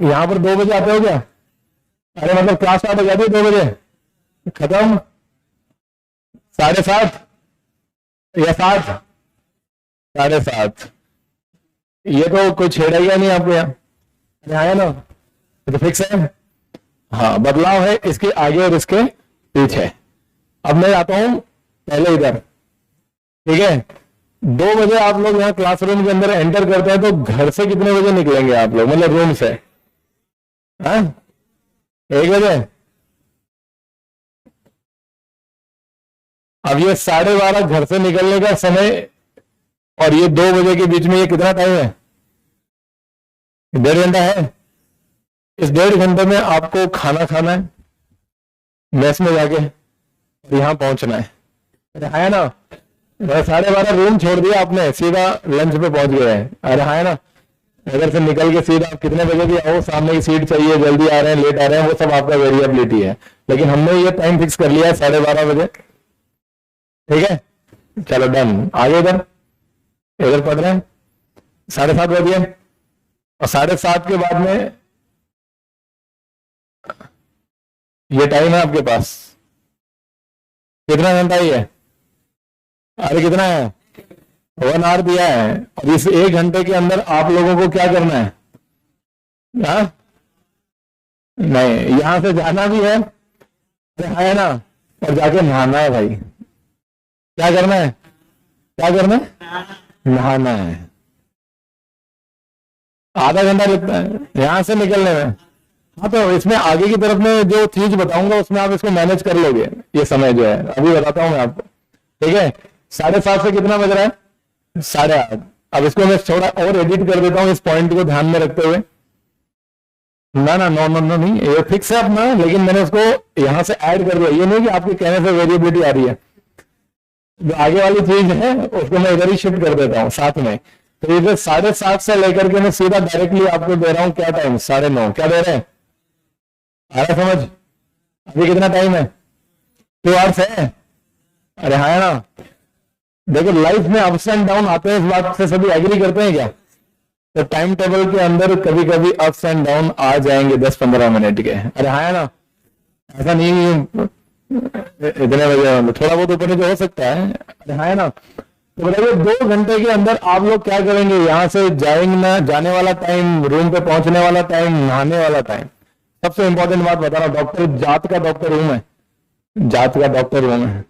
यहाँ पर 2 बजे आते हो क्या? अरे मतलब क्लास स्टार्ट हो जाती है 2 बजे, खत्म 7:30 या 7, 7:30। ये तो कोई छेड़ेगा नहीं आपको यहाँ। अरे आया ना, ये तो फिक्स है। हाँ, बदलाव है इसके आगे और इसके पीछे। अब मैं आता हूं पहले इधर, ठीक है। 2 बजे आप लोग यहाँ क्लासरूम के अंदर एंटर करते हैं, तो घर से कितने बजे निकलेंगे आप लोग, मतलब रूम से? हाँ, 1 बजे। अब ये 12:30 घर से निकलने का समय और ये 2 बजे के बीच में ये कितना टाइम है? 1.5 घंटा है। इस 1.5 घंटे में आपको खाना खाना है मेस में जाके, और यहाँ पहुंचना है। है ना? 12:30 रूम छोड़ दिया आपने, सीधा लंच पे पहुंच गए हैं। अरे है ना? अगर से निकल के सीधा आप कितने बजे भी आओ, सामने की सीट चाहिए, जल्दी आ रहे हैं, लेट आ रहे हैं, वो सब आपका वेरिएबिलिटी है। लेकिन हमने ये टाइम फिक्स कर लिया है 12:30 बजे, ठीक है। चलो डन, आगे इधर इधर पढ़ रहे हैं। 7:30 बजे, और 7:30 के बाद में ये टाइम है आपके पास, कितना घंटा ही है? अरे कितना है? 1 आवर दिया है। और इस 1 घंटे के अंदर आप लोगों को क्या करना है? हाँ? नहीं, यहां से जाना भी है ना, और जाके नहाना है भाई। क्या करना है? क्या करना है? नहाना है। आधा घंटा लगता है यहां से निकलने में। हाँ, तो इसमें आगे की तरफ में जो चीज बताऊंगा उसमें आप इसको मैनेज कर लोगे। ये समय जो है अभी बताता हूं मैं आपको, ठीक है। 7:30 से कितना बज रहा है? 8:30। अब इसको मैं थोड़ा और एडिट कर देता हूं इस पॉइंट को ध्यान में रखते हुए। ना ना, नो नो नो नहीं, ये फिक्स है अपना, लेकिन मैंने उसको यहां से ऐड कर दिया। ये नहीं कि आपके कहने से वेरिएबिलिटी आ रही है, जो आगे वाली चीज है उसको मैं इधर ही शिफ्ट कर देता हूँ साथ में। तो इधर 7:30 से लेकर के मैं सीधा डायरेक्टली आपको दे रहा हूँ क्या टाइम? 9:30। क्या दे रहे हैं? आ रहा समझ? अभी कितना टाइम है? 2 आवर्स है। अरे हाँ ना? देखो, लाइफ में अप्स एंड डाउन आते हैं, इस बात से सभी एग्री करते हैं क्या? तो टाइम टेबल के अंदर कभी कभी अप्स एंड डाउन आ जाएंगे 10-15 मिनट के। अरे हाँ ना? ऐसा नहीं इतने बजे थोड़ा बहुत ऊपर नीचे हो सकता है। अरे हाँ ना? तो बताइए 2 घंटे के अंदर आप लोग क्या करेंगे? यहां से जाएंगे ना, जाने वाला टाइम, रूम पे पहुंचने वाला टाइम, नहाने वाला टाइम। सबसे इंपॉर्टेंट बात बता रहा हूं, डॉक्टर जात का डॉक्टर रूम है, जात का डॉक्टर रूम है,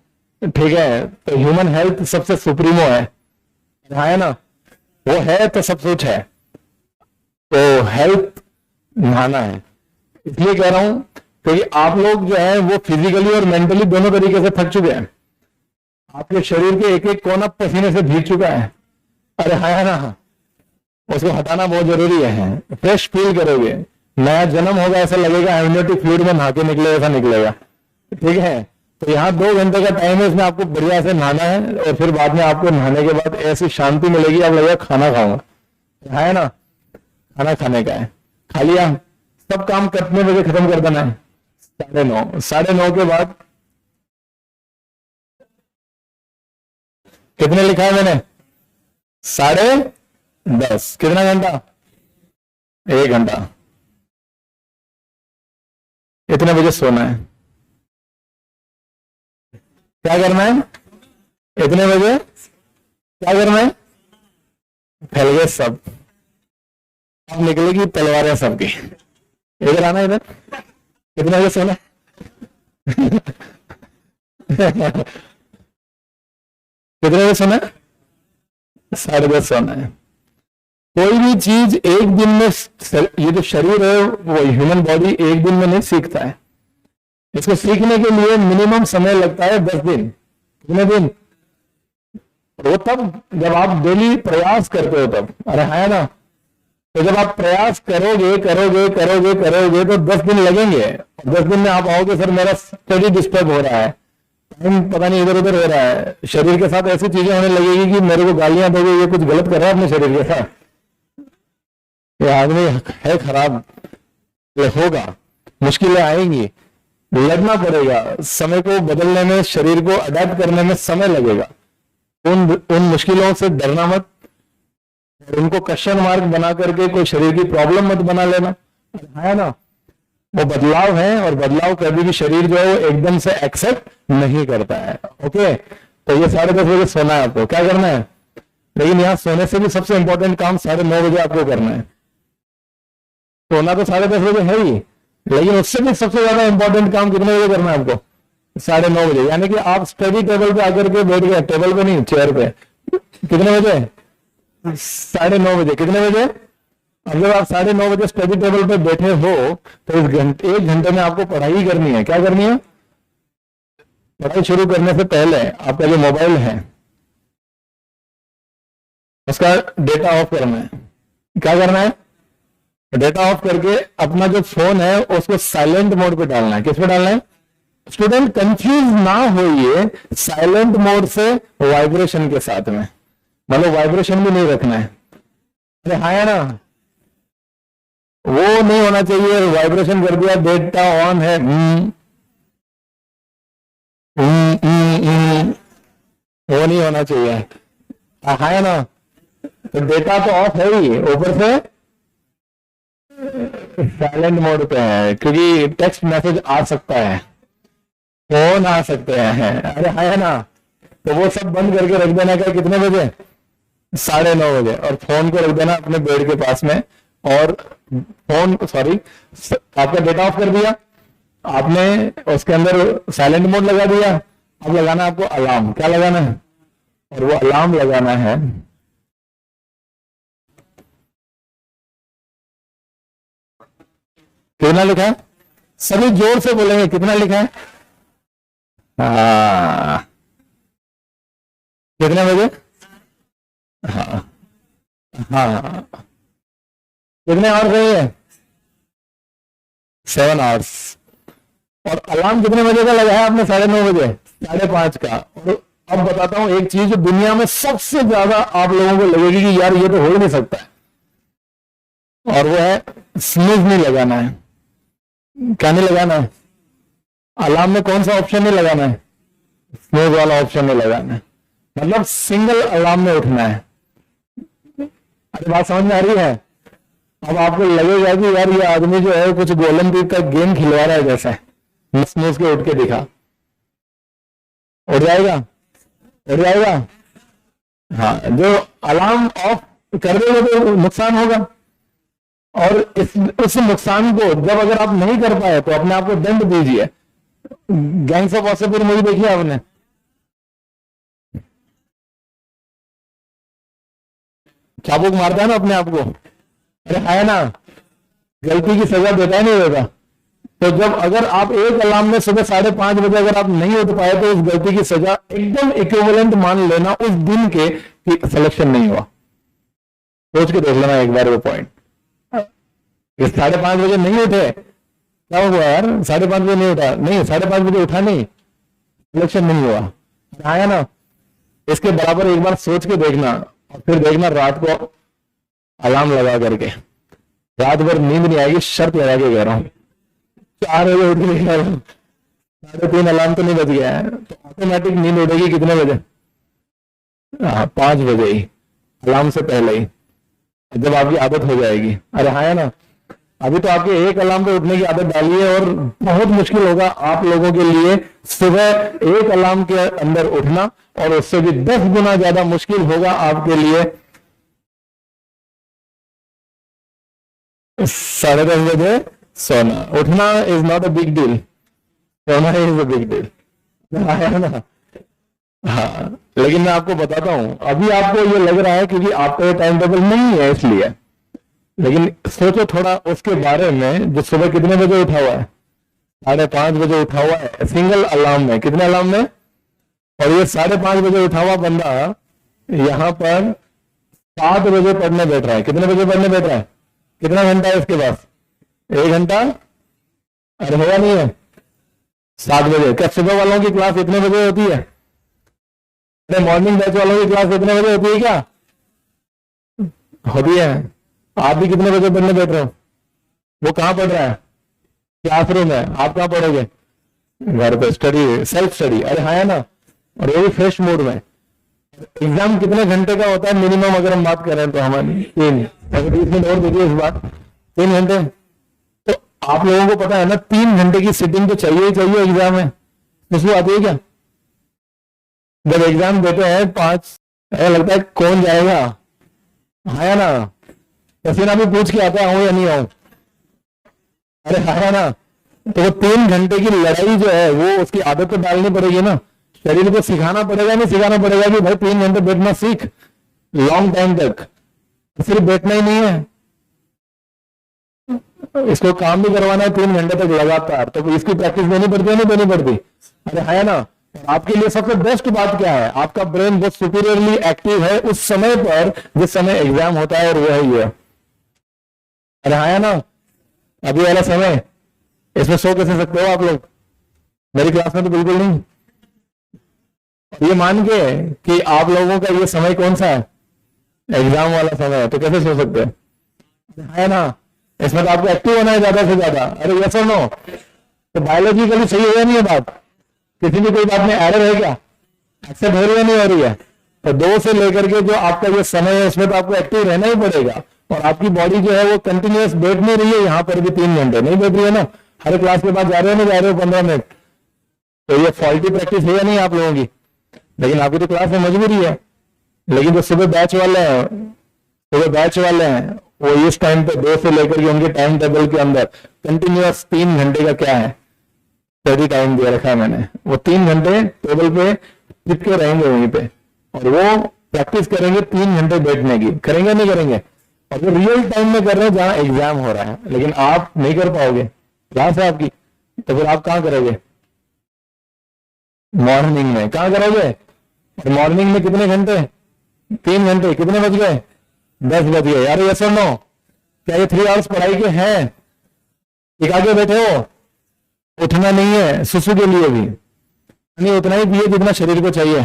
ठीक है। तो ह्यूमन हेल्थ सबसे सुप्रीमो है ना? वो है तो सब कुछ है। तो हेल्थ नहाना है, इसलिए कह रहा हूं क्योंकि आप लोग जो है वो फिजिकली और मेंटली दोनों तरीके से थक चुके हैं। आपके शरीर के एक एक कोना पसीने से भीग चुका है। अरे है ना? उसको हटाना बहुत जरूरी है। फ्रेश फील करोगे, नया जन्म होगा, ऐसा लगेगा इम्यूनिटी फ्लूइड में नहा के निकले, ऐसा निकलेगा, ठीक है। तो यहाँ 2 घंटे का टाइम है, इसमें आपको बढ़िया से नहाना है, और फिर बाद में आपको नहाने के बाद ऐसी शांति मिलेगी, आप लगेगा खाना खाऊंगा। है ना? खाना खाने का है, खा लिया, सब काम कितने बजे खत्म कर देना है? 9:30। 9:30 के बाद कितने लिखा है मैंने? 10:30। कितना घंटा? 1 घंटा। इतने बजे सोना है। क्या करना है? इतने बजे क्या करना है? फैल गए सब, अब निकलेगी तलवारें सबकी। इधर आना, इधर। कितने बजे सोना है? कितने बजे सोना है? 10:30 सोना है। कोई भी चीज एक दिन में, ये जो शरीर है वो ह्यूमन बॉडी एक दिन में नहीं सीखता है। इसको सीखने के लिए मिनिमम समय लगता है 10 दिन। कितने दिन? वो तब जब आप डेली प्रयास करते हो तब। अरे है ना? तो जब आप प्रयास करोगे करोगे करोगे करोगे तो 10 दिन लगेंगे। 10 दिन में आप आओगे सर मेरा स्टडी डिस्टर्ब हो रहा है, टाइम पता नहीं इधर उधर हो रहा है, शरीर के साथ ऐसी चीजें होने लगेगी कि मेरे को गालियां दोगे, ये कुछ गलत कर रहा है अपने शरीर के साथ, ये आदमी है खराब। ये होगा, मुश्किलें आएंगी, लड़ना पड़ेगा, समय को बदलने में, शरीर को अडेप्ट करने में समय लगेगा। उन मुश्किलों से डरना मत, और उनको क्वेश्चन मार्क बना करके कोई शरीर की प्रॉब्लम मत बना लेना। है ना, वो बदलाव है, और बदलाव कभी भी शरीर जो है वो एकदम से एक्सेप्ट नहीं करता है। ओके, तो ये 10:30 बजे सोना है, आपको क्या करना है। लेकिन यहाँ सोने से भी सबसे इंपॉर्टेंट काम 9:30 बजे आपको करना है। सोना तो 10:30 बजे है ही, लेकिन उससे भी सबसे ज्यादा इंपॉर्टेंट काम कितने बजे करना है आपको, 9:30 बजे। यानी कि आप स्टडी टेबल पे आकर के बैठ गए, टेबल पे नहीं, चेयर पे, कितने बजे, 9:30 बजे। कितने बजे, अगर आप 9:30 बजे स्टडी टेबल पे बैठे हो तो इस घंटे, 1 घंटे में आपको पढ़ाई करनी है। क्या करनी है, पढ़ाई शुरू करने से पहले आपका जो मोबाइल है उसका डेटा ऑफ करना है। क्या करना है, डेटा ऑफ करके अपना जो फोन है उसको साइलेंट मोड पे डालना है। किस पे डालना है, स्टूडेंट कंफ्यूज ना होइए, साइलेंट मोड से वाइब्रेशन के साथ में, मतलब वाइब्रेशन भी नहीं रखना है। अरे हाँ है ना, वो नहीं होना चाहिए, वाइब्रेशन कर दिया, डेटा ऑन है, वो नहीं होना चाहिए। हाँ है ना, तो डेटा तो ऑफ है ही, ऊपर से साइलेंट मोड पे है, क्योंकि टेक्स्ट मैसेज आ सकता है, फोन आ सकते हैं। अरे है ना, तो वो सब बंद करके रख देना का कितने बजे, 9:30 बजे, और फोन को रख देना अपने बेड के पास में। और फोन, सॉरी, आपका डेटा ऑफ कर दिया आपने, उसके अंदर साइलेंट मोड लगा दिया। अब लगाना आपको अलार्म। क्या लगाना है, और वो अलार्म लगाना है कितना लिखा है, सभी जोर से बोलेंगे, कितना लिखा है, हाँ, कितने बजे, हाँ हाँ, कितने आवर्स है, 7 आवर्स। और अलार्म कितने बजे का लगाया आपने, 9:30 बजे, 5:30 का। और अब बताता हूं एक चीज जो दुनिया में सबसे ज्यादा आप लोगों को लगेगी कि यार ये तो हो ही नहीं सकता है, और वो है स्नूज नहीं लगाना है। क्या नहीं लगाना है, अलार्म में कौन सा ऑप्शन नहीं लगाना है, स्नूज वाला ऑप्शन नहीं लगाना है, मतलब सिंगल अलार्म में उठना है। अरे बात समझ में आ रही है। अब आपको लगेगा कि यार ये आदमी जो है कुछ गोलम पीप का गेम खिलवा रहा है जैसे, स्नूज के उठ के दिखा, उठ जाएगा, उठ जाएगा। हाँ, जो अलार्म ऑफ कर देगा तो नुकसान होगा, और उस नुकसान को जब अगर आप नहीं कर पाए तो अपने आप को दंड दीजिए। गैंग्स ऑफ वासेपुर मूवी देखी आपने, चाबुक मारता है ना अपने आप को, अरे है ना, गलती की सजा देता है नहीं देता। तो जब अगर आप एक अलार्म में सुबह 5:30 बजे अगर आप नहीं उठ पाए तो उस गलती की सजा एकदम इक्विवेलेंट मान लेना उस दिन के कि सिलेक्शन नहीं हुआ। सोच के देख लेना एक बार वो पॉइंट, 5:30 बजे नहीं उठे, क्या हुआ यार, 5:30 बजे नहीं उठा, नहीं 5:30 बजे उठा नहीं, सिलेक्शन नहीं हुआ, आया ना। इसके बराबर एक बार सोच के देखना, और फिर देखना रात को अलार्म लगा करके, रात भर नींद नहीं आएगी, शर्त लगा के कह रहा हूं। 4 बजे उठ के 3:30 अलार्म तो नहीं बज गया है, तो ऑटोमेटिक नींद उठेगी कितने बजे, 5 बजे ही, अलार्म से पहले ही, जब आपकी आदत हो जाएगी। अरे हाँ है ना, अभी तो आपके एक अलार्म पे उठने की आदत डाली है, और बहुत मुश्किल होगा आप लोगों के लिए सुबह एक अलार्म के अंदर उठना, और उससे भी 10 गुना ज्यादा मुश्किल होगा आपके लिए 10:30 बजे सोना। उठना is not a big deal, सोना इज अ बिग डील, है ना। हाँ, लेकिन मैं आपको बताता हूं, अभी आपको ये लग रहा है क्योंकि आपका ये टाइम टेबल नहीं है इसलिए, लेकिन सोचो थोड़ा उसके बारे में, जो सुबह कितने बजे उठा हुआ है, 5:30 बजे उठा हुआ है सिंगल अलार्म में, कितने अलार्म में, और ये 5:30 बजे उठा हुआ बंदा यहां पर 7 बजे पढ़ने बैठ रहा है। कितने बजे पढ़ने बैठ रहा है, कितना घंटा है इसके पास, 1 घंटा, अरे होगा नहीं है, 7 बजे। क्या सुबह वालों की क्लास इतने बजे होती है, अरे मॉर्निंग बैच वालों की क्लास इतने बजे होती है क्या, होती है। आप भी कितने बजे पढ़ने बैठ रहे हो, वो कहां पढ़ रहा है, क्लासरूम है, आप कहां पढ़ोगे, घर पे स्टडी, सेल्फ स्टडी। अरे हाँ है ना, और ये भी फ्रेश मूड में। एग्जाम कितने घंटे का होता है मिनिमम, अगर हम बात करें तो हमारी 3, अगर 20 मिनट और देखिए इस बार, 3 घंटे, आप लोगों को पता है ना 3 घंटे की सिटिंग तो चाहिए ही चाहिए एग्जाम में। खुशबू आती है क्या? जब एग्जाम देते हैं 5, ऐसा लगता है कौन जाएगा, है ना? पसीना भी पूछ के आता है आऊं या नहीं आऊं। अरे है ना? तो वो 3 घंटे की लड़ाई जो है वो उसकी आदत तो डालनी पड़ेगी ना, शरीर को सिखाना पड़ेगा, नहीं सिखाना पड़ेगा कि भाई 3 घंटे बैठना सीख लॉन्ग टाइम तक। सिर्फ बैठना ही नहीं है, इसको काम भी करवाना है 3 घंटे तक लगातार, तो इसकी प्रैक्टिस देनी पड़ती है नहीं देनी पड़ती? अरे है ना? आपके लिए सबसे बेस्ट बात क्या है, आपका ब्रेन बहुत सुपीरियरली एक्टिव है उस समय पर जिस समय एग्जाम होता है, और वो है ये। अरे है ना? अभी वाला समय, इसमें सो कैसे सकते हो आप लोग? मेरी क्लास में तो बिल्कुल नहीं। ये मान के कि आप लोगों का ये समय कौन सा है, एग्जाम वाला समय है, तो कैसे सो सकते हैं? है ना? इसमें तो आपको एक्टिव होना है ज्यादा से ज्यादा। अरे यस और नो? तो बायोलॉजिकली सही है या नहीं है बात? किसी भी कोई बात में एरर है क्या? एक्सेप्ट हो रही है नहीं हो रही है? तो 2 से लेकर के जो आपका ये समय है उसमें तो आपको एक्टिव रहना ही पड़ेगा, और आपकी बॉडी जो है वो कंटिन्यूअस बैठ नहीं रही है, यहाँ पर भी 3 घंटे नहीं बैठ रही है ना। हर क्लास के बाद जा रहे हो नहीं जा रहे हो 15 मिनट, तो ये फॉल्टी प्रैक्टिस है या नहीं आप लोगों की? लेकिन आपकी तो क्लास में मजबूरी है। लेकिन जो सुबह बैच वाले हैं वो इस टाइम पे 2 से लेकर के उनके टाइम टेबल के अंदर कंटिन्यूअस 3 घंटे का क्या है स्टडी टाइम दे रखा है मैंने। वो 3 घंटे टेबल पे चिपके रहेंगे वहीं पे, और वो प्रैक्टिस करेंगे 3 घंटे बैठने की। करेंगे नहीं करेंगे? और वो रियल टाइम में कर रहे हैं जहां एग्जाम हो रहा है, लेकिन आप नहीं कर पाओगे, क्लास है आपकी, तो फिर आप कहां करोगे? मॉर्निंग में। कहां करोगे? मॉर्निंग में कितने घंटे? 3 घंटे। कितने बज गए? 10 बज गए यार। यस और नो? क्या ये 3 आवर्स पढ़ाई के हैं? एक आगे बैठे हो, उठना नहीं है सुसु के लिए भी, नहीं उतना ही पिए जितना शरीर को चाहिए,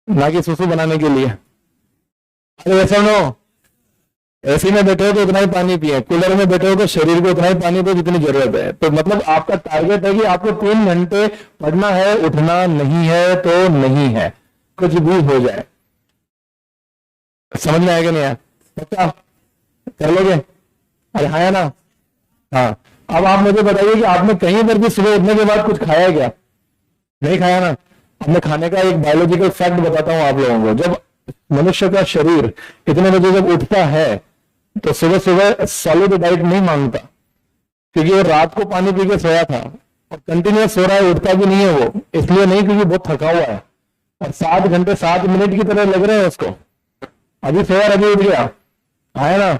ना कि सुसु बनाने के लिए। अरे यस और नो? एसी में बैठे हो तो उतना ही पानी पिए, कूलर में बैठे हो तो शरीर को उतना ही पानी दो जितनी जरूरत है। तो मतलब आपका टारगेट है कि आपको 3 घंटे पढ़ना है, उठना नहीं है तो नहीं है, कुछ भी हो जाए। समझ में आएगा नहीं यार? पक्का कर लोगे? अरे हाँ ना? हाँ। अब आप मुझे बताइए कि आपने कहीं पर भी सुबह उठने के बाद कुछ खाया है क्या? नहीं खाया ना? अपने खाने का एक बायोलॉजिकल फैक्ट बताता हूं आप लोगों को। जब मनुष्य का शरीर इतने बजे जब उठता है तो सुबह सुबह सॉलिड डाइट नहीं मांगता, क्योंकि वो रात को पानी पी के सोया था और कंटिन्यूस सो रहा है, उठता भी नहीं है वो, इसलिए नहीं क्योंकि बहुत थका हुआ है, और 7 घंटे 7 मिनट की तरह लग रहे हैं उसको। अभी सोया अभी उठ गया, है ना?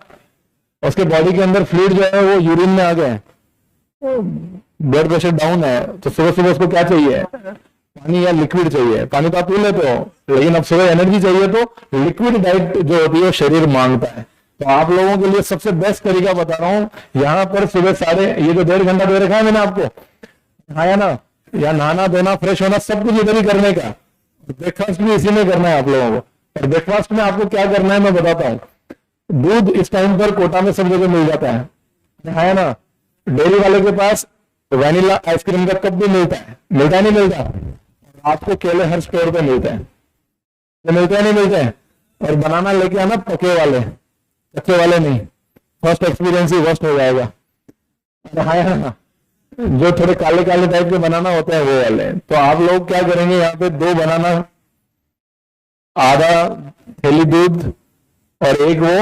उसके बॉडी के अंदर फ्लूइड जो है वो यूरिन में आ गए, ब्लड प्रेशर डाउन है, तो सुबह सुबह उसको क्या चाहिए? पानी या लिक्विड चाहिए। पानी तो आप पी लेते हो, लेकिन अब सुबह एनर्जी चाहिए तो लिक्विड डाइट जो होती है वो शरीर मांगता है। तो आप लोगों के लिए सबसे बेस्ट तरीका बता रहा हूं, यहाँ पर सुबह ये जो 1.5 घंटा दे रखा है मैंने आपको, है ना? या नहाना धोना फ्रेश होना सब कुछ इधर ही करने का, ब्रेकफास्ट भी इसी में करना है आप लोगों को। और ब्रेकफास्ट में आपको क्या करना है मैं बताता हूँ। दूध इस टाइम पर कोटा में सब जगह मिल जाता है ना? डेयरी वाले के पास वैनिला आइसक्रीम का कप भी मिलता है, मिलता नहीं मिलता? आपको केले हर स्टोर पे मिलते हैं, तो मिलते हैं नहीं मिलते हैं? और बनाना लेके आना पके वाले, कच्चे वाले नहीं, फर्स्ट एक्सपीरियंस ही वर्स्ट हो जाएगा। हाँ, जो थोड़े काले काले टाइप के बनाना होते हैं वो वाले। तो आप लोग क्या करेंगे, यहाँ पे 2 बनाना, आधा थैली दूध और एक वो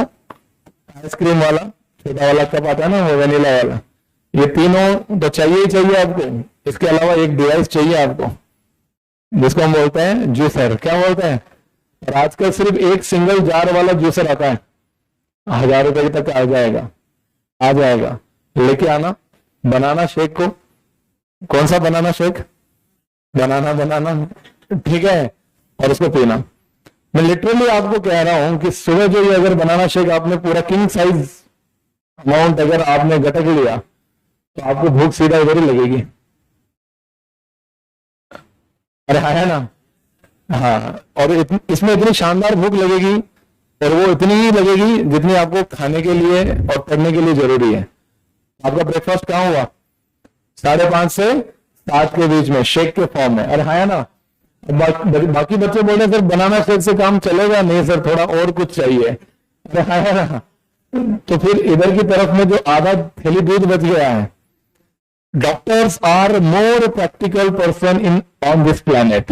आइसक्रीम वाला छोटा वाला कप आता है ना, वो वेनिला वाला, ये तीनों तो चाहिए ही चाहिए आपको। इसके अलावा एक डिवाइस चाहिए आपको जिसको हम बोलते हैं जूसर। क्या बोलते हैं? और आजकल सिर्फ एक सिंगल जार वाला जूसर आता है, 1000 रुपए तक आ जाएगा। लेके आना बनाना शेक को। कौन सा बनाना शेक? बनाना, ठीक है? और उसको पीना। मैं लिटरली आपको कह रहा हूं कि सुबह जो ये अगर बनाना शेक आपने पूरा किंग साइज अमाउंट अगर आपने गटक लिया तो आपको भूख सीधा इधर ही लगेगी। अरे है ना? हाँ। और इसमें इतनी शानदार भूख लगेगी, और वो इतनी ही लगेगी जितनी आपको खाने के लिए और पढ़ने के लिए जरूरी है। आपका ब्रेकफास्ट कहाँ हुआ? 5:30 से 7 के बीच में शेक के फॉर्म में। अरे है ना? बाकी बच्चे बोल रहे सर बनाना शेक से काम चलेगा नहीं सर, थोड़ा और कुछ चाहिए। अरे है ना? तो फिर इधर की तरफ में जो आधा थैली दूध बच गया है, doctors are more practical person in on this planet,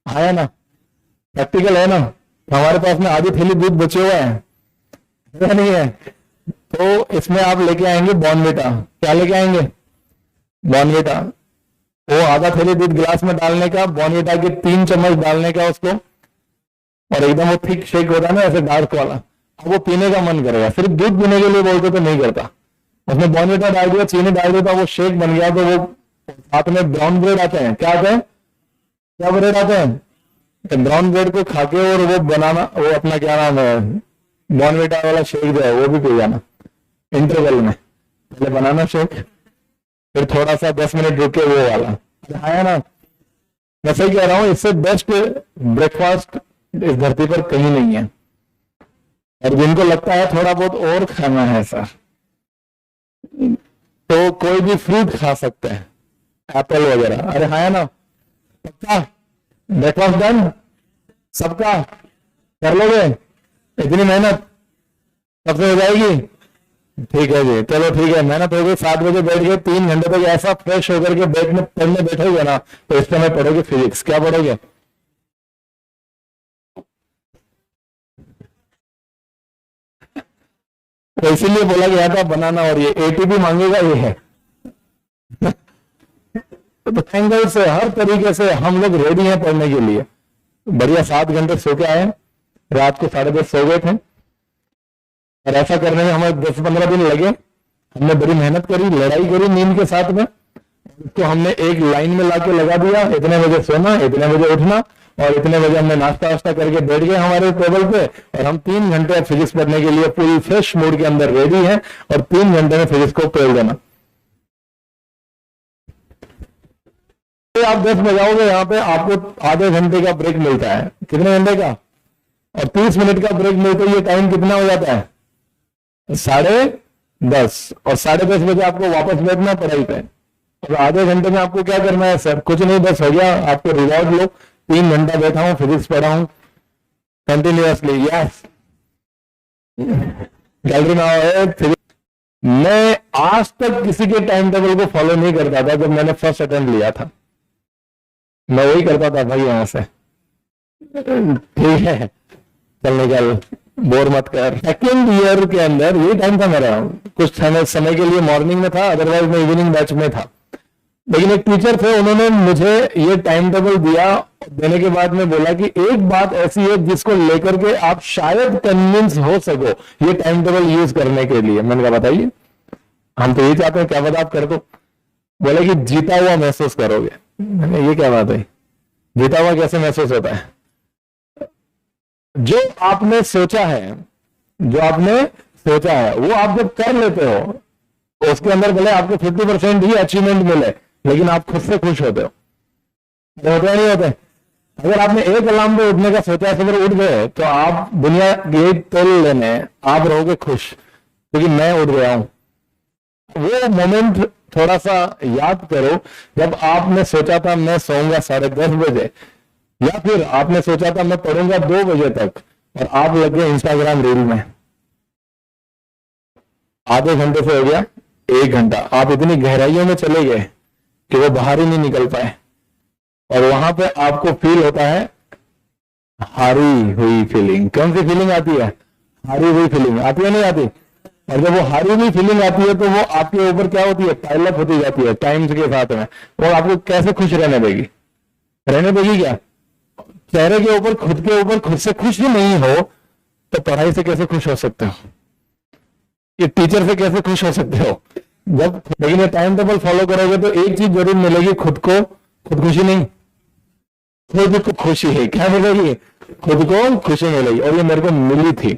है ना, प्रैक्टिकल है ना। तो हमारे पास में आधी थैली दूध बचे हुआ है नहीं है, तो इसमें आप लेके आएंगे बॉर्नविटा। क्या लेके आएंगे? बॉर्नविटा। वो आधा थैली दूध गिलास में डालने का, बॉर्नविटा के 3 चम्मच डालने का उसको, और एकदम वो थिक शेक होता है ना ऐसे डार्क वाला, अब वो पीने का मन करेगा। सिर्फ दूध पीने के लिए बोलते तो नहीं करता, उसमें बॉर्नविटा डाल दिया, चीनी डाल दिया, वो शेक बन गया। तो वो साथ में ब्राउन ब्रेड आते हैं, क्या आते हैं, क्या ब्रेड आते हैं, तो ब्राउन ब्रेड को खा के और वो बनाना, वो अपना क्या नाम है, बॉर्नविटा वाला शेक जो है वो भी पी जाना इंटरवल में। पहले बनाना शेक, फिर थोड़ा सा 10 मिनट रुक के वो वाला, है ना। मैं सही कह रहा हूं, इससे बेस्ट ब्रेकफास्ट इस धरती पर कहीं नहीं है। और जिनको लगता है थोड़ा बहुत और खाना है सर, तो कोई भी फ्रूट खा सकते हैं, एप्पल वगैरह। अरे हाँ है ना, पक्का ब्रेकफास्ट डन सबका, कर लोगे इतनी मेहनत सबसे हो जाएगी? ठीक है जी, चलो ठीक है, मेहनत हो गई। 7 बजे बैठ गए, 3 घंटे तक ऐसा फ्रेश होकर के पढ़ने बैठोगे ना, तो इस समय पढ़ोगे फिजिक्स। क्या पढ़ोगे? तो इसीलिए बोला गया था बनाना, और ये एटीपी मांगेगा ये है। तो एंगल से हर तरीके से हम लोग रेडी हैं पढ़ने के लिए। बढ़िया 7 घंटे सो के आए, रात को 10:30 सो गए थे, और ऐसा करने में हमें 10-15 दिन लगे। हमने बड़ी मेहनत करी, लड़ाई करी नींद के साथ में। तो हमने एक लाइन में लाके लगा दिया, इतने बजे सोना, इतने बजे उठना, और इतने बजे हमने नाश्ता वास्ता करके बैठ गए हमारे टेबल पे, और हम 3 घंटे फिजिक्स पढ़ने के लिए पूरी फ्रेश मूड के अंदर रेडी हैं, और 3 घंटे में फिजिक्स को पेल देना। तो आप 10 बजाओगे, यहाँ पे आपको आधे घंटे का ब्रेक मिलता है। कितने घंटे का? और 30 मिनट का ब्रेक मिलते ये टाइम कितना हो जाता है? 10:30। और 10:30 बजे आपको वापस बैठना पढ़ाई पे। और आधे घंटे में आपको क्या करना है सर? कुछ नहीं, बस हो गया आपको रिवॉर्ड लो, 3 घंटा बैठा हूं, फिजिक्स पढ़ा हूं कंटिन्यूअसली। यस, गैलरी में आओ। मैं आज तक किसी के टाइम टेबल को फॉलो नहीं करता था। जब मैंने फर्स्ट अटेम्प्ट लिया था, मैं वही करता था भाई, यहां से ठीक है चल निकल, बोर मत कर। सेकेंड ईयर के अंदर ये टाइम था मेरा, कुछ समय के लिए मॉर्निंग में था, अदरवाइज मैं इवनिंग बैच में था। लेकिन एक टीचर थे, उन्होंने मुझे ये टाइम टेबल दिया। देने के बाद में बोला कि एक बात ऐसी है जिसको लेकर के आप शायद कन्विंस हो सको ये टाइम टेबल यूज करने के लिए। मैंने कहा बताइए। हम तो ये चाहते हैं, क्या पता आप कर दो। बोले कि जीता हुआ महसूस करोगे। मैंने ये क्या बात है, जीता हुआ कैसे महसूस होता है? जो आपने सोचा है, जो आपने सोचा है वो आप जब कर लेते हो, उसके अंदर भले आपको 50% ही अचीवमेंट मिले, लेकिन आप खुद से खुश होते हो। होते नहीं होते? अगर आपने एक अलार्म पे उठने का सोचा, सुबह उठ गए, तो आप दुनिया ये तोल लेने आप रहोगे खुश, क्योंकि मैं उठ गया हूं। वो मोमेंट थोड़ा सा याद करो, जब आपने सोचा था मैं सोऊंगा 10:30 बजे, या फिर आपने सोचा था मैं पढ़ूंगा 2 बजे तक, और आप लग गए इंस्टाग्राम रील में। आधे घंटे से हो गया 1 घंटा, आप इतनी गहराइयों में चले गए कि वो बाहर ही नहीं निकल पाए। और वहां पे आपको फील होता है हारी हुई फीलिंग। कौन सी फीलिंग आती है? हारी हुई फीलिंग आती है, नहीं आती? और जब वो हारी हुई फीलिंग आती है, तो वो आपके ऊपर क्या होती है? पाइलअप होती जाती है टाइम्स के साथ में। वो आपको कैसे खुश रहने देगी? रहने देगी क्या? चेहरे के ऊपर, खुद के ऊपर खुद से खुश ही नहीं हो, तो पढ़ाई से कैसे खुश हो सकते हो? ये टीचर से कैसे खुश हो सकते हो? जब लेकिन ये टाइम टेबल फॉलो करोगे तो एक चीज जरूर मिलेगी, खुद को खुदकुशी नहीं, खुद को खुशी है। क्या मिलेगी? खुद को खुशी मिलेगी। और ये मेरे को मिली थी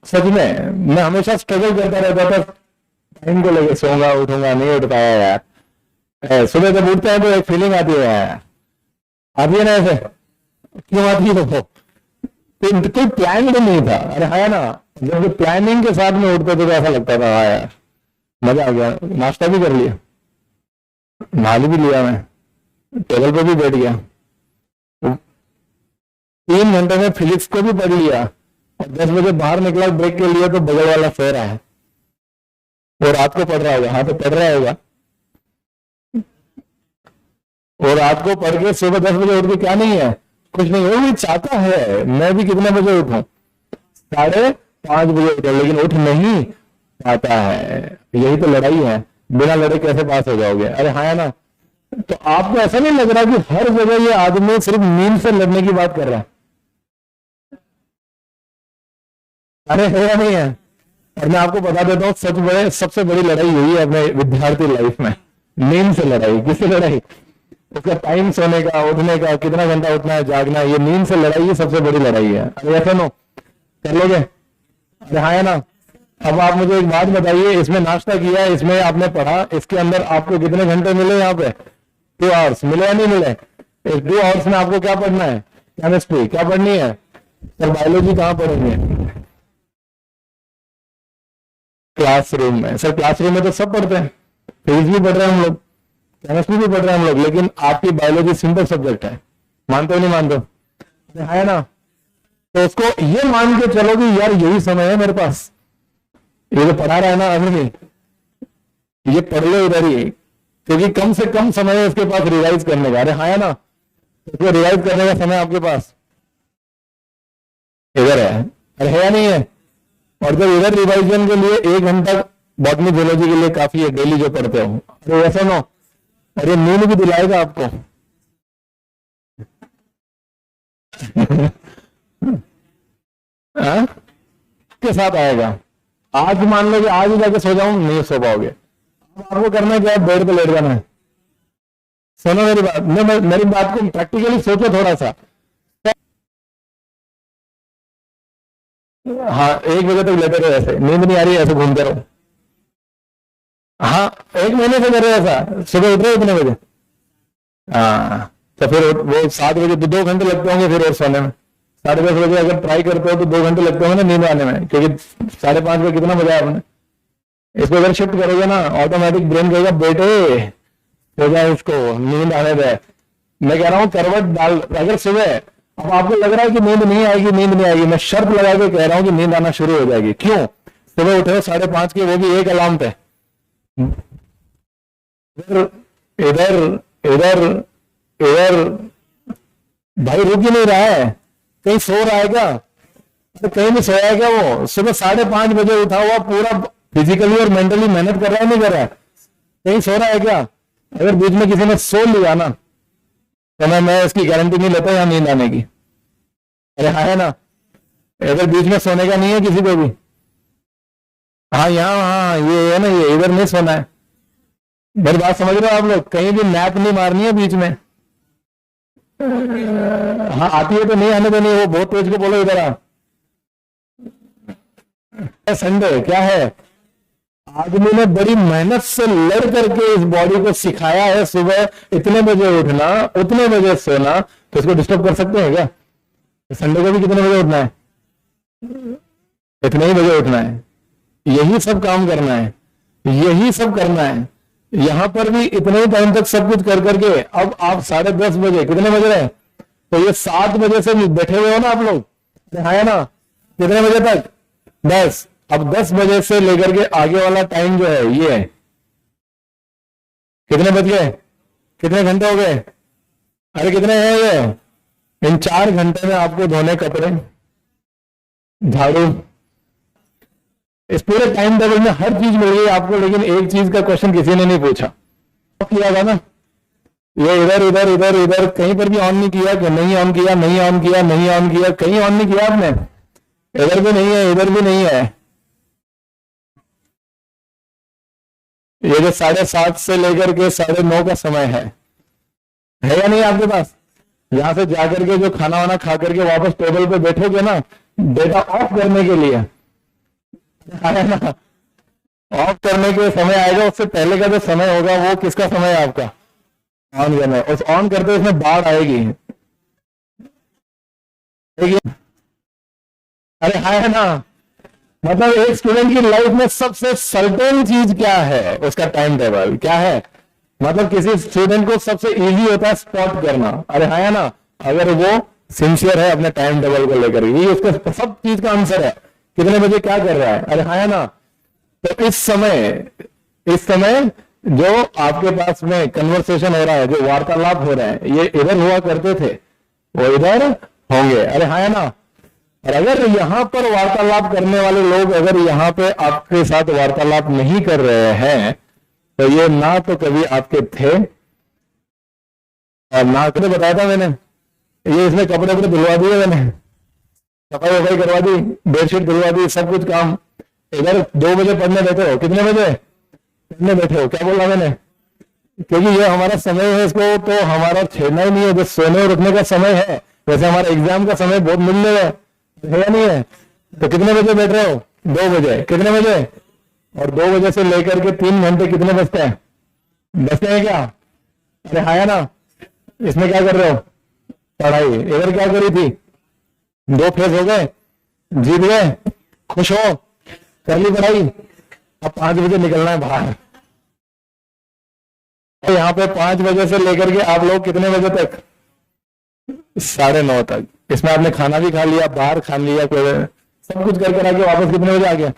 सच में। मैं हमेशा स्ट्रगल करता रहता था टाइम को लेके, सोऊंगा उठूंगा, नहीं उठ पाया यार। सुबह जब उठते हैं तो एक फीलिंग आती है यार, आती है ना ऐसे? क्यों आती है? वो कोई प्लान तो नहीं था। अरे है ना, जब प्लानिंग के साथ में उठते थे तो ऐसा लगता था हाँ यार मजा आ गया। नाश्ता भी कर लिया, नहा भी लिया, मैं टेबल पे भी बैठ गया, 3 घंटे में फिजिक्स को भी पढ़ लिया, और 10 बजे बाहर निकला ब्रेक के लिए तो बगल वाला सो रहा है, वो रात को पढ़ रहा होगा। हाँ तो पढ़ रहा होगा, और रात को पढ़ के सुबह 10 बजे उठ के क्या नहीं है, कुछ नहीं। वो भी चाहता है मैं भी कितने बजे उठूं, 5:30 बजे उठूं, लेकिन उठ नहीं पाता है। यही तो लड़ाई है, बिना लड़े कैसे पास हो जाओगे? अरे हाँ है ना। तो आपको ऐसा नहीं लग रहा कि हर जगह ये आदमी सिर्फ नींद से लड़ने की बात कर रहा है? अरे है या नहीं है? और मैं आपको बता देता हूँ सबसे बड़ी लड़ाई यही है अपने विद्यार्थी लाइफ में, नींद से लड़ाई। किससे लड़ाई? उसका टाइम सोने का, उठने का, कितना घंटा उठना है, जागना है, ये नींद से लड़ाई ही सबसे बड़ी लड़ाई है। अरे ऐसा नो कर लोगे? अरे हाँ है ना। अब आप मुझे एक बात बताइए, इसमें नाश्ता किया, इसमें आपने पढ़ा, इसके अंदर आपको कितने घंटे मिले? यहाँ पे 2 आवर्स मिले या नहीं मिले? इस 2 आवर्स में आपको क्या पढ़ना है? केमिस्ट्री। क्या पढ़नी है? सर बायोलॉजी कहाँ पढ़ेंगे? क्लासरूम में। सर क्लासरूम में तो सब पढ़ते हैं, फिजिक्स भी पढ़ रहे हैं हम लोग, केमिस्ट्री भी पढ़ रहे हैं हम लोग, लेकिन आपकी बायोलॉजी सिंपल सब्जेक्ट है। मानते हो नहीं मानते? है ना। तो उसको ये मान के चलो कि यार यही समय है मेरे पास, ये तो पढ़ा रहा है ना अभी, ये पढ़ लो इधर ही, क्योंकि कम से कम समय है उसके पास रिवाइज करने का। अरे हाँ है ना, उसको रिवाइज करने का समय आपके पास इधर है। अरे है या नहीं है? और जब इधर रिवाइजन के लिए 1 घंटा बॉटनी जूलॉजी के लिए काफी है डेली जो पढ़ते हो, तो ऐसा नो। अरे नींद भी दिलाएगा आपको। के साथ आएगा। आज मान लो कि आज ही जाके सो जाऊं, नहीं सो पाओगे। अब आपको करना क्या है? बेड पे लेट जाना है। सुनो मेरी बात, मेरी बात को प्रैक्टिकली सोचो थोड़ा सा। हाँ 1 बजे तक लेटे रहो, ऐसे नींद नहीं आ रही है, ऐसे घूमते रहो। हाँ 1 महीने से कर रहे हो ऐसा, सुबह उठ रहे हो कितने बजे? हाँ तो फिर वो 7 बजे 2 घंटे लगते होंगे फिर और सोने में। 10:30 बजे अगर ट्राई करते हो तो 2 घंटे लगते होंगे ना नींद आने में, क्योंकि 5:30 बजे कितना बजा आपने? इसको अगर शिफ्ट करोगे ना, ऑटोमेटिक ब्रेन कहेगा बेटे हो जाए, इसको नींद आने दे। मैं कह रहा हूँ करवट डाल। अगर सुबह अब आपको लग रहा है कि नींद नहीं आएगी, नींद नहीं आएगी, मैं शर्त लगा के कह रहा हूँ कि नींद आना शुरू हो जाएगी। क्यों? सुबह उठे हो 5:30 के, वो भी एक अलार्म पे। इधर इधर इधर भाई रुक ही नहीं रहा है, कहीं सो रहा है क्या? तो कहीं नहीं सोया है क्या? वो सुबह 5:30 बजे उठा हुआ, पूरा फिजिकली और मेंटली मेहनत कर रहा है, नहीं कर रहा है? कहीं सो रहा है क्या? अगर बीच में किसी ने सो लिया ना, तो मैं इसकी गारंटी नहीं लेता यहाँ नींद आने की। अरे हाँ है ना। अगर बीच में सोने का नहीं है किसी को भी, हाँ यहाँ, हाँ ये है ना, ये इधर नहीं सोना है। मेरी बात समझ रहे हो आप लोग? कहीं भी नैप नहीं मारनी है बीच में। हाँ आती है तो नहीं आने देनी, वो बहुत तेज को बोलो इधर आ। संडे क्या है? आदमी ने बड़ी मेहनत से लड़ करके इस बॉडी को सिखाया है सुबह इतने बजे उठना, उतने बजे सोना, तो इसको डिस्टर्ब कर सकते हैं क्या? संडे को भी कितने बजे उठना है? इतने ही बजे उठना है, यही सब काम करना है, यही सब करना है। यहां पर भी इतने ही टाइम तक सब कुछ कर करके अब आप 10:30 बजे, कितने बज रहे हैं? तो ये 7 बजे से बैठे हुए हो ना आप लोग, है ना? कितने बजे तक? 10। अब 10 बजे से लेकर के आगे वाला टाइम जो है ये है, कितने बज गए? कितने घंटे हो गए? अरे कितने हैं ये? इन 4 घंटे में आपको धोने कपड़े, झाड़ू, इस पूरे टाइम टेबल में हर चीज मिल गई आपको, लेकिन एक चीज का क्वेश्चन किसी ने नहीं पूछा। तो किया था ना, ये इधर इधर इधर इधर कहीं पर भी ऑन नहीं किया कि नहीं ऑन किया, नहीं ऑन किया, नहीं ऑन किया, कहीं ऑन नहीं किया आपने? इधर भी नहीं है, इधर भी नहीं है। ये जो 7:30 से लेकर के 9:30 का समय है या नहीं आपके पास? यहां से जाकर के जो खाना वाना खा करके वापस टेबल पे बैठोगे ना, डेटा ऑफ करने के लिए है ना, ऑफ करने के समय आएगा, उससे पहले का जो समय होगा वो किसका समय है आपका? ऑन करना है। उस ऑन करते उसमें बाढ़ आएगी। अरे है ना, मतलब एक स्टूडेंट की लाइफ में सबसे सर्टेन चीज क्या है? उसका टाइम टेबल क्या है? मतलब किसी स्टूडेंट को सबसे इजी होता है स्पॉट करना। अरे है ना, अगर वो सिंसियर है अपने टाइम टेबल को लेकर, ये उसका सब चीज का आंसर है, कितने बजे क्या कर रहा है। अरे हाँ है ना। तो इस समय जो आपके पास में कन्वर्सेशन हो रहा है, जो वार्तालाप हो रहे हैं, ये इधर हुआ करते थे, वो इधर होंगे। अरे हाँ है ना। और अगर यहाँ पर वार्तालाप करने वाले लोग अगर यहाँ पे आपके साथ वार्तालाप नहीं कर रहे हैं, तो ये ना तो कभी आपके थे और ना कभी बताया था मैंने। ये इसमें कपड़े वपड़े धुलवा दिए मैंने, सफाई वफाई करवा दी, बेडशीट धुलवा दी, सब कुछ काम। इधर 2 बजे पढ़ने बैठे हो, कितने बजे पढ़ने बैठे हो, क्या बोला मैंने? क्योंकि ये हमारा समय है, इसको तो हमारा छेड़ना ही नहीं है। जो सोने और उठने का समय है, वैसे हमारा एग्जाम का समय बहुत मूल्य है या नहीं है? तो कितने बजे बैठ रहे हो? 2 बजे। कितने बजे? और 2 बजे से लेकर के 3 घंटे कितने बजते हैं? बजते हैं क्या? अरे हाँ है ना। इसमें क्या कर रहे हो? पढ़ाई। इधर क्या करी थी? 2 फेस हो गए, जीत गए, खुश हो, कर ली पढ़ाई। अब 5 बजे निकलना है बाहर। यहाँ पे 5 बजे से लेकर के आप लोग कितने बजे तक? 9:30 तक। इसमें आपने खाना भी खा लिया, बाहर खा लिया, सब कुछ करके आके वापस कितने बजे आ गया?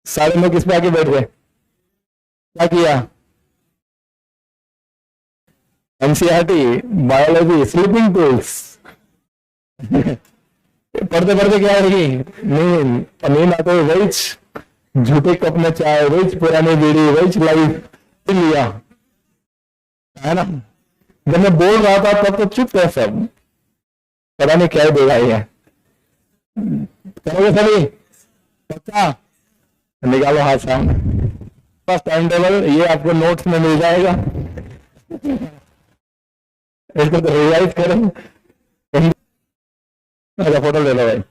9:30 किस पे आके बैठ गए? क्या किया? NCERT, biology, sleeping tools. पढ़ते पढ़ते क्या होगी? नींद आते हुए वही झूठे कप में चाय, वही पुरानी बीड़ी, वही लाइफ लिया, है ना। जब मैं बोल रहा था तब तो चुप है सब, पता नहीं क्या देगा ये। करोगे सभी? पक्का? निकालो हाथ सामने। बस टाइम टेबल ये आपको नोट्स में मिल जाएगा, इसको तो रिवाइज करें। अच्छा फोटो ले लो भाई।